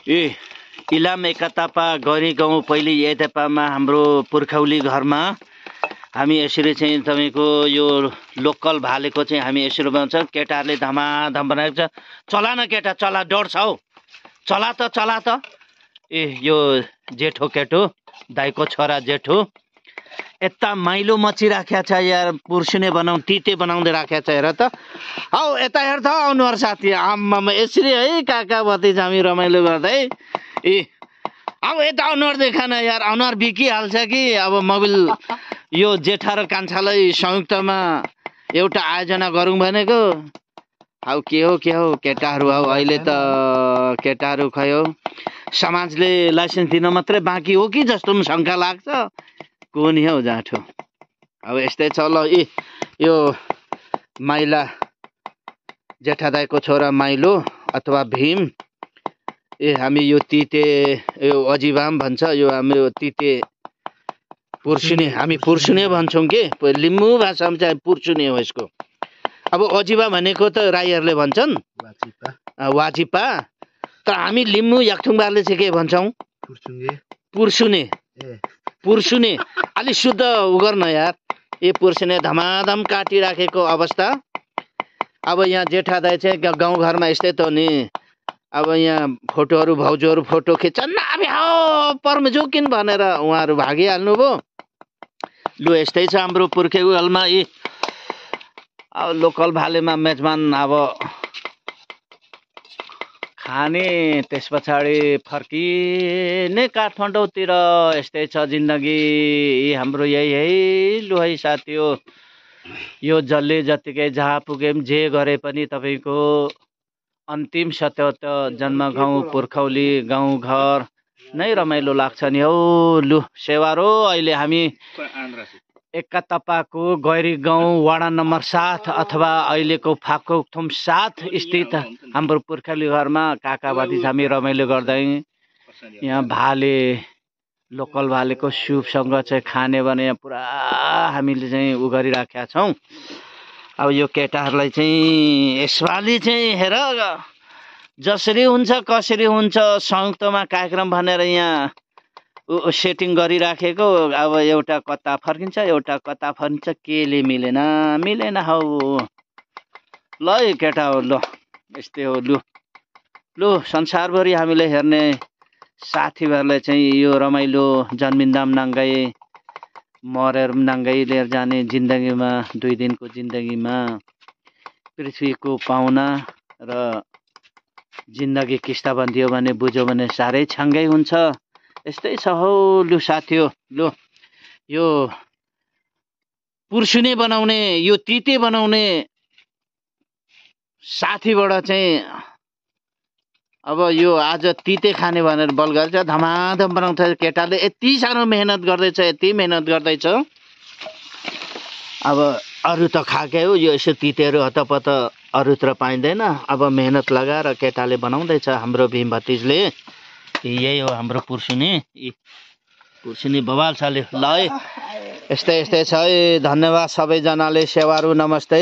ए इलाम एकतापा गरी गाउँ पहिले एतेपामा हाम्रो पुर्खौली घरमा हामी यसरी चाहिँ तपाईको यो लोकल भालेको चाहिँ हामी यसरी बनाउँछ। केटाहरूले धमाधम बनाएको छ। चला न केटा, चला, डढ्छ हौ, चला त। ए यो जेठो केटो, दाइको छोरा जेठो, यता माइलो मचिराख्या छ यार। पुर्सुने तिते बनाउँदै राख्या छ। हेर त, हौ यता हेर त अनुहार साथी, आम्मामा यसरी है काका भतिज हामी रमाइलो गर्दै। ए अब यता अनुहार देखा न यार, अनुहार बिकिहाल्छ कि। अब मोबिल यो जेठा र कान्छालाई संयुक्तमा एउटा आयोजना गरौँ भनेको। हौ के हो केटाहरू, हौ अहिले त केटाहरू खै हो समाजले लाइसेन्स दिन मात्रै बाँकी हो कि जस्तो पनि शङ्का लाग्छ। को नि हौ जाठो। अब यस्तै छ ल। ए यो माइला जेठा दाइको छोरा माइलो अथवा भीम। ए हामी यो तिते, यो अजिबाम भन्छ, यो हाम्रो तिते पुर्सुने, हामी पुर्सुने भन्छौँ कि। लिम्बू भाषामा चाहिँ पुर्सुने हो यसको। अब अजिबा भनेको त राईहरूले भन्छन् वाजिपा, तर हामी लिम्बू याक्थुङबारले चाहिँ के भन्छौँ? पुर्सुने। अलि शुद्ध उ गर्न यार। ए पुर्सुने धमाधम काटिराखेको अवस्था। अब यहाँ जेठा दाइ चाहिँ गाउँघरमा यस्तै त हो नि। अब यहाँ फोटोहरू भाउजूहरू फोटो खिच्छन्, अब हो पर्मजुकिन भनेर उहाँहरू भागिहाल्नु भयो। लु यस्तै छ हाम्रो पुर्खेलमा। ए अब लोकल भालेमा मेजबान अब खाने, त्यस पछाडि फर्किने काठमाडौँतिर। यस्तै छ जिन्दगी हाम्रो, यही है। लु है साथी हो, यो जसले जतिकै जहाँ पुगे पनि जे गरे पनि तपाईँको अन्तिम सत्य त जन्मगाउँ पुर्खौली गाउँघर नै रमाइलो लाग्छ नि हौ। लु सेवारो, अहिले हामी एकतापाको गैरी गाउँ वडा नम्बर 7 अथवा अहिलेको फाकोकथुम 7 स्थित हाम्रो पुर्खौली घरमा काका भतिज हामी रमाइलो गर्दै यहाँ भाले, लोकल भालेको सुपसँग चाहिँ खाने भने यहाँ पुरा हामीले चाहिँ उ गरिराखेका छौँ। अब यो केटाहरूलाई चाहिँ यसपालि चाहिँ हेर जसरी हुन्छ कसरी हुन्छ संयुक्तमा कार्यक्रम भनेर यहाँ सेटिङ गरिराखेको। अब एउटा कता फर्किन्छ, एउटा कता फर्किन्छ, केले मिलेन हौ। ल केटा हो, ल यस्तै हो। लु संसारभरि हामीले हेर्ने साथीभाइहरूलाई चाहिँ यो रमाइलो जन्मिन्दाम नाङ्गाई मरेर नाङ्गाई लिएर जाने जिन्दगीमा, 2 दिनको जिन्दगीमा पृथ्वीको पाहुना र जिन्दगी किस्ता बन्दियो भने बुझ्यो भने साह्रै छाङ्गै हुन्छ। यस्तै छ हौ। लु साथी हो, लु यो पुर्सुने बनाउने, यो तिते बनाउने साथीबाट चाहिँ अब यो आज तिते खाने भनेर बल गर्छ। धमाधम बनाउँछ केटाले, यति साह्रो मेहनत गर्दैछ। अब अरू त खाएकै हो, यो यसो तितेहरू हतपत अरूतिर पाइँदैन। अब मेहनत लगाएर केटाले बनाउँदैछ हाम्रो भीम भतिजले। यही हो हाम्रो पुर्सुने बवाल छ। ल है यस्तै छ है। धन्यवाद सबैजनाले। सेवारु नमस्ते।